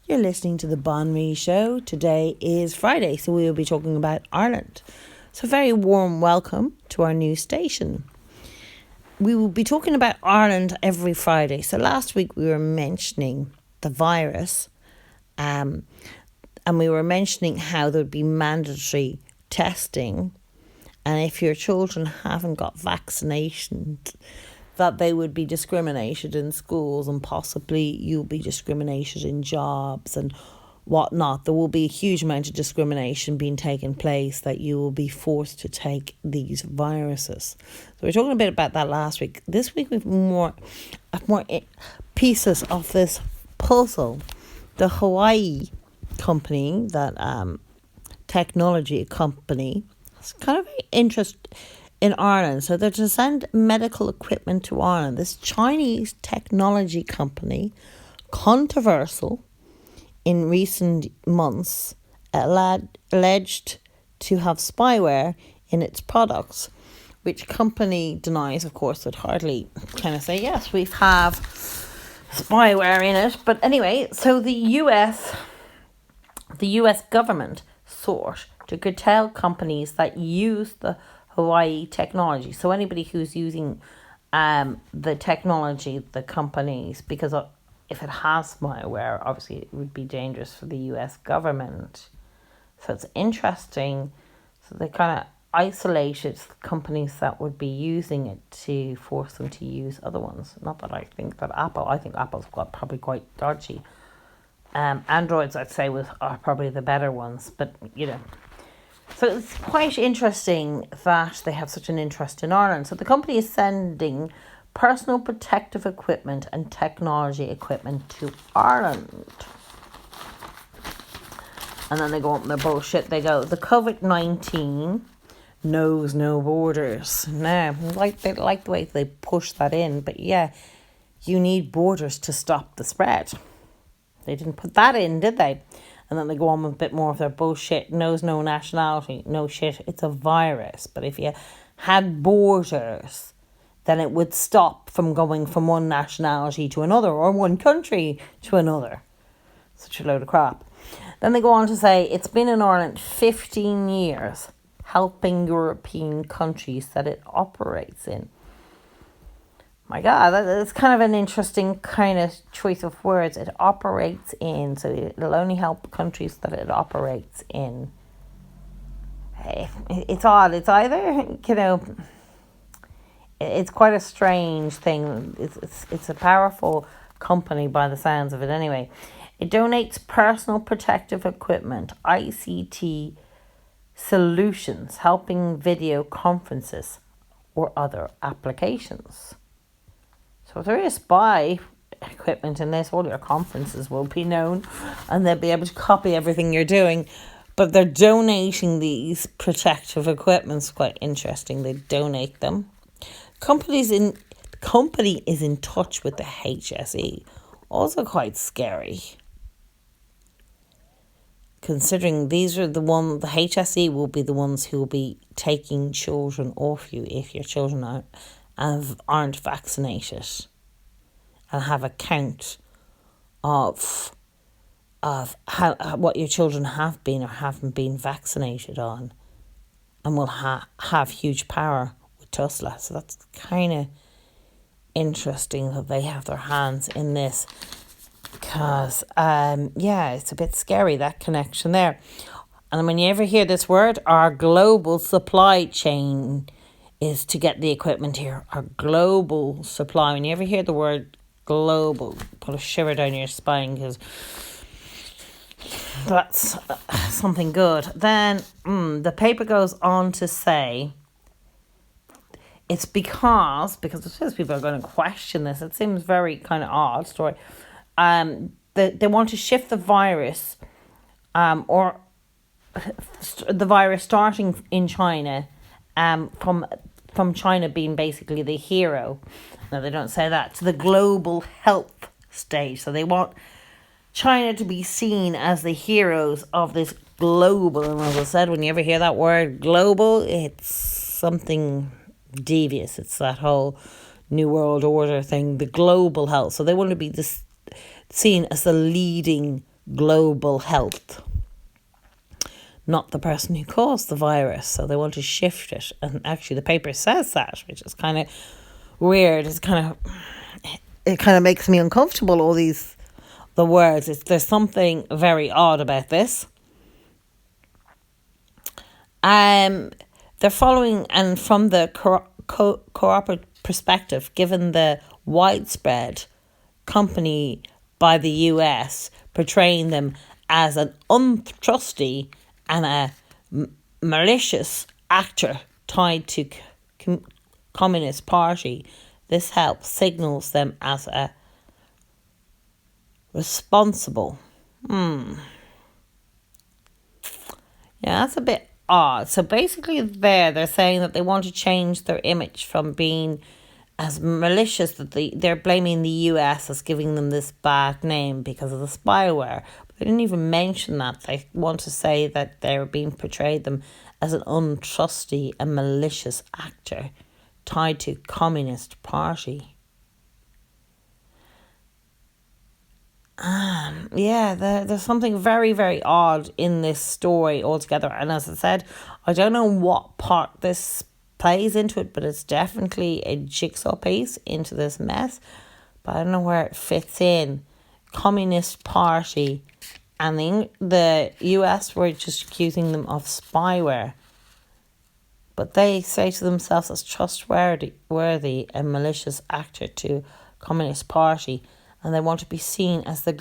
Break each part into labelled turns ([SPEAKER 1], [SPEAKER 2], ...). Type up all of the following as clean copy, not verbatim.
[SPEAKER 1] You're listening to the Banrion show. Today is Friday, so we will be talking about Ireland. So, very warm welcome to our new station. We will be talking about Ireland every Friday. So, last week we were mentioning the virus, and we were mentioning how there would be mandatory testing, and if your children haven't got vaccinated, that they would be discriminated in schools and possibly you'll be discriminated in jobs and whatnot. There will be a huge amount of discrimination being taken place, that you will be forced to take these viruses. So we were talking a bit about that last week. This week we've more pieces of this puzzle. The Hawaii company, that technology company, it's kind of interest in Ireland. So they're to send medical equipment to Ireland. This Chinese technology company, controversial in recent months, alleged to have spyware in its products, which company denies, of course, would hardly kind of say, yes, we have spyware in it. But anyway, so the US government sought to curtail companies that use the Hawaii technology. So anybody who's using the technology, the companies, because if it has spyware, obviously it would be dangerous for the US government. So it's interesting. So they kind of isolated companies that would be using it to force them to use other ones. Not that I think Apple's probably quite dodgy. Androids, I'd say, are probably the better ones, but you know. So it's quite interesting that they have such an interest in Ireland. So the company is sending personal protective equipment and technology equipment to Ireland. And then they go on their bullshit. They go, the COVID-19 knows no borders. Now, they like the way they push that in. But yeah, you need borders to stop the spread. They didn't put that in, did they? And then they go on with a bit more of their bullshit. Knows no nationality. No shit. It's a virus. But if you had borders, then it would stop from going from one nationality to another or one country to another. Such a load of crap. Then they go on to say it's been in Ireland 15 years, helping European countries that it operates in. My God, that's kind of an interesting kind of choice of words. It operates in, so it'll only help countries that it operates in. It's odd. It's either, it's quite a strange thing. It's a powerful company by the sounds of it anyway. It donates personal protective equipment, ICT solutions, helping video conferences or other applications. So if there is spy equipment in this, all your conferences will be known and they'll be able to copy everything you're doing. But they're donating these protective equipments. Quite interesting. They donate them. Company is in touch with the HSE. Also quite scary. Considering these are the HSE will be the ones who will be taking children off you if your children aren't vaccinated, and have a count of how what your children have been or haven't been vaccinated on, and will have huge power with TUSLA. So that's kind of interesting that they have their hands in this, because it's a bit scary, that connection there. And when you ever hear this word, our global supply chain is to get the equipment here. Our global supply. When you ever hear the word global, put a shiver down your spine, because that's something good. Then the paper goes on to say it's because it says people are going to question this. It seems very kind of odd story. They want to shift the virus, or the virus starting in China, from China being basically the hero. No, they don't say that, to the global health stage. So they want China to be seen as the heroes of this global. And as I said, when you ever hear that word global, it's something devious. It's that whole New World Order thing, the global health. So they want to be seen as the leading global health, not the person who caused the virus. So they want to shift it. And actually the paper says that, which is kind of weird. It kind of makes me uncomfortable, all the words. There's something very odd about this. They're following, and from the corporate perspective, given the widespread company by the US portraying them as an untrusty and a malicious actor tied to Communist Party, this signals them as a responsible. Yeah, that's a bit odd. So basically they're saying that they want to change their image from being as malicious, that they're blaming the US as giving them this bad name because of the spyware. But they didn't even mention that. They want to say that they're being portrayed them as an untrusty and malicious actor tied to Communist Party. There's something very, very odd in this story altogether. And as I said, I don't know what part this plays into it, but it's definitely a jigsaw piece into this mess. But I don't know where it fits in. Communist Party and the US were just accusing them of spyware. But they say to themselves as trustworthy and malicious actor to Communist Party. And they want to be seen as the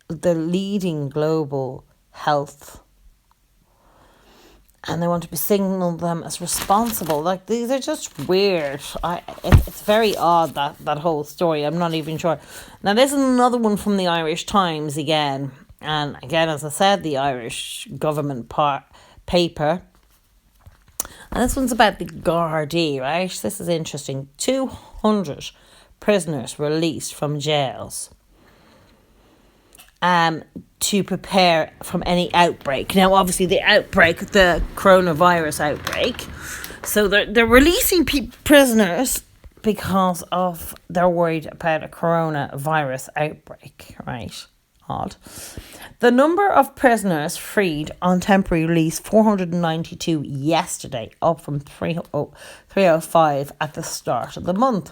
[SPEAKER 1] leading global health. And they want to be signaled them as responsible. Like, these are just weird. It's very odd, that whole story. I'm not even sure. Now, this is another one from the Irish Times again. And again, as I said, the Irish government paper. And this one's about the Gardaí, right? This is interesting. 200 prisoners released from jails to prepare from any outbreak. Now, obviously, the coronavirus outbreak. So they're releasing prisoners because they're worried about a coronavirus outbreak, right? Odd. The number of prisoners freed on temporary release, 492 yesterday, up from 305 at the start of the month.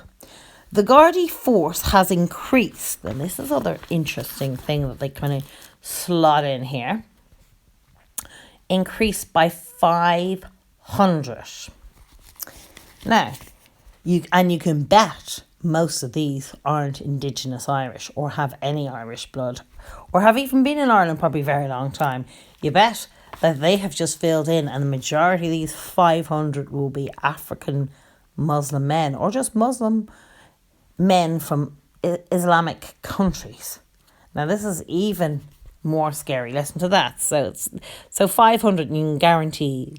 [SPEAKER 1] The Gardaí force has increased, and this is another interesting thing that they kind of slot in here, increased by 500. Now, you can bet most of these aren't Indigenous Irish or have any Irish blood or have even been in Ireland probably a very long time. You bet that they have just filled in, and the majority of these 500 will be African Muslim men or just Muslim men from Islamic countries. Now, this is even more scary. Listen to that. So 500, and you can guarantee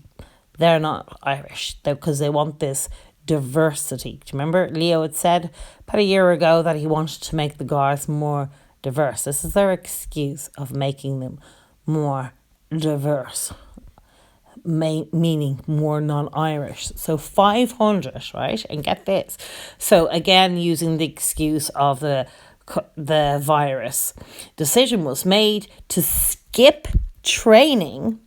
[SPEAKER 1] they're not Irish because they want this diversity. Do you remember Leo had said about a year ago that he wanted to make the Guards more diverse? This is their excuse of making them more diverse, meaning more non-Irish. So 500, right? And get this. So again, using the excuse of the virus, decision was made to skip training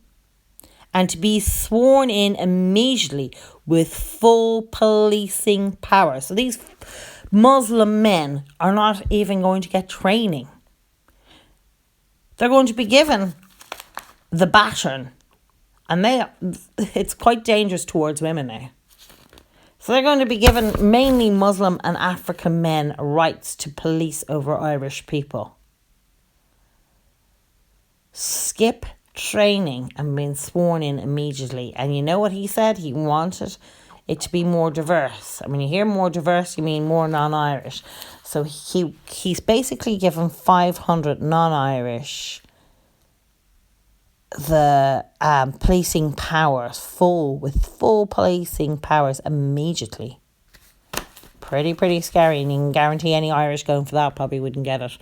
[SPEAKER 1] and to be sworn in immediately with full policing power. So these Muslim men are not even going to get training. They're going to be given the baton. And it's quite dangerous towards women now. So they're going to be given mainly Muslim and African men rights to police over Irish people. Skip training and being sworn in immediately. And you know what he said? He wanted it to be more diverse. And when you hear more diverse, you mean more non-Irish. So he's basically given 500 non-Irish the policing powers, with full policing powers immediately. Pretty scary, and you can guarantee any Irish going for that probably wouldn't get it.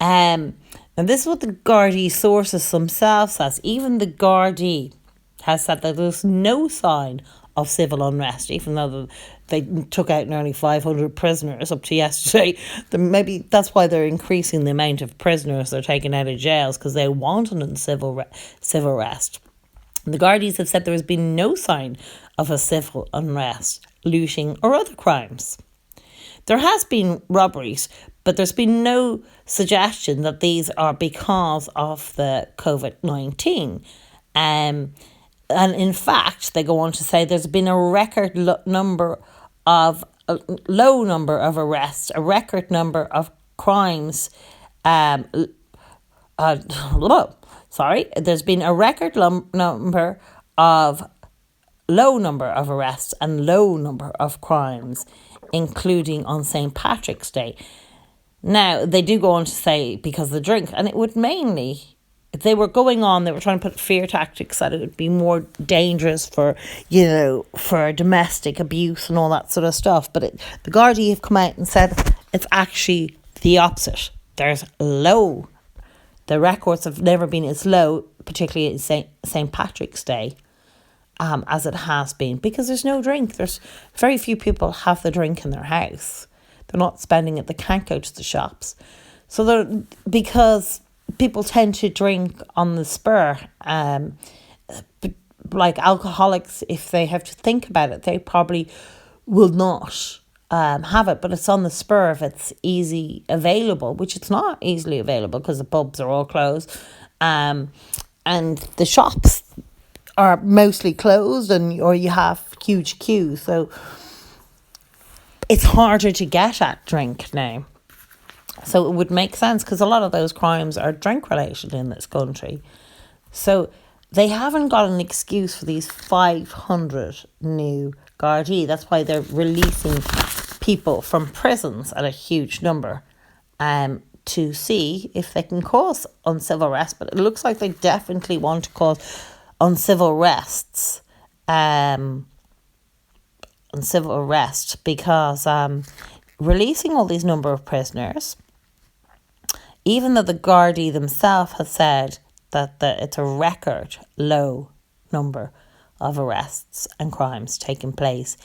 [SPEAKER 1] And this is what the Gardaí sources themselves says. Even the Gardaí has said that there's no sign of civil unrest, even though they took out nearly 500 prisoners up to yesterday. Maybe that's why they're increasing the amount of prisoners they're taking out of jails, because they want an civil arrest. The Gardays have said there has been no sign of a civil unrest, looting or other crimes. There has been robberies, but there's been no suggestion that these are because of the COVID-19. And in fact, they go on to say there's been a record low number of arrests, a record number of crimes. There's been a record number of low number of arrests and low number of crimes, including on St. Patrick's Day. Now, they do go on to say because of the drink, and it would mainly, if they were going on, they were trying to put fear tactics that it would be more dangerous for domestic abuse and all that sort of stuff. But the Gardaí have come out and said it's actually the opposite. There's low. The records have never been as low, particularly at St. Patrick's Day, as it has been, because there's no drink. There's very few people have the drink in their house. They're not spending it. They can't go to the shops. So because people tend to drink on the spur, like alcoholics, if they have to think about it, they probably will not have it, but it's on the spur if it's easy available, which it's not easily available because the pubs are all closed, and the shops are mostly closed, or you have huge queues, so it's harder to get at drink now. So it would make sense, because a lot of those crimes are drink related in this country. So they haven't got an excuse for these 500 new Gardaí. That's why they're releasing people from prisons at a huge number to see if they can cause uncivil arrest. But it looks like they definitely want to cause uncivil arrests. Uncivil arrest because releasing all these number of prisoners, even though the Gardaí themselves has said that it's a record low number of arrests and crimes taking place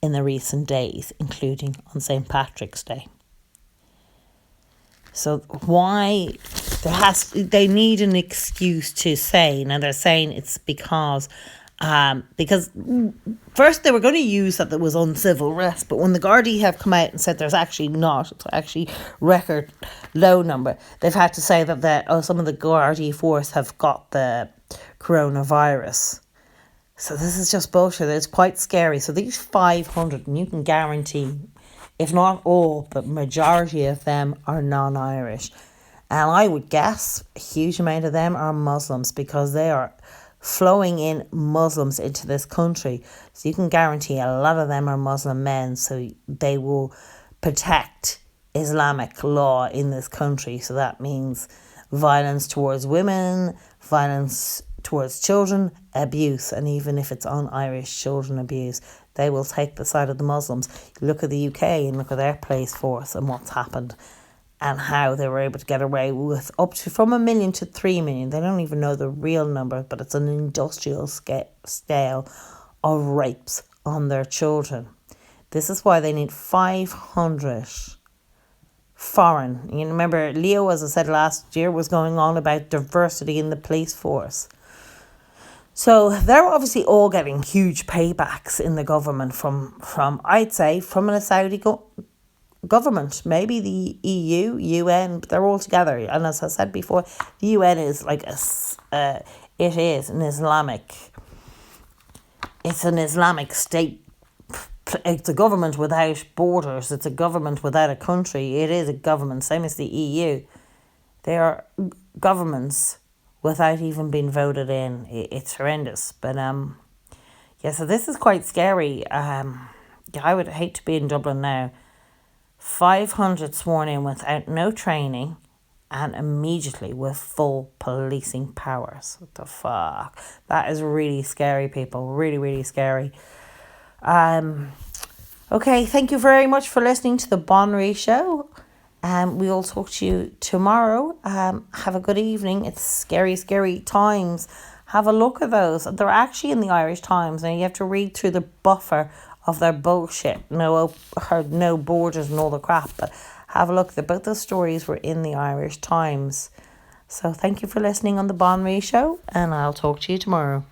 [SPEAKER 1] in the recent days, including on St. Patrick's Day. So why they need an excuse to say. Now they're saying it's because first they were going to use that there was uncivil arrest, but when the Gardaí have come out and said there's actually not, it's actually record low number, they've had to say that some of the Gardaí force have got the coronavirus. So this is just bullshit. It's quite scary. So these 500, and you can guarantee, if not all, but majority of them are non-Irish. And I would guess a huge amount of them are Muslims, because they are flowing in Muslims into this country. So you can guarantee a lot of them are Muslim men, so they will protect Islamic law in this country. So that means violence towards women, violence towards children, abuse, and even if it's on Irish children abuse, they will take the side of the Muslims. Look at the UK and look at their police force and what's happened, and how they were able to get away with up to from 1 million to 3 million. They don't even know the real number, but it's an industrial scale of rapes on their children. This is why they need 500 foreign. You remember Leo, as I said last year, was going on about diversity in the police force. So they're obviously all getting huge paybacks in the government from I'd say, from a Saudi government, maybe the EU, UN, but they're all together. And as I said before, the UN is like it is an Islamic. It's an Islamic state. It's a government without borders. It's a government without a country. It is a government, same as the EU. They are governments without even being voted in. It's horrendous. But so this is quite scary. I would hate to be in Dublin now. 500 sworn in without no training and immediately with full policing powers. What the fuck? That is really scary, people. Really, really scary. Okay, thank you very much for listening to the Banrion Show. We will talk to you tomorrow. Have a good evening. It's scary, scary times Have a look at those. They're actually in the Irish Times. Now you have to read through the buffer of their bullshit. No borders and all the crap. But have a look. Both those stories were in the Irish Times. So thank you for listening on the Banrion Show, and I'll talk to you tomorrow.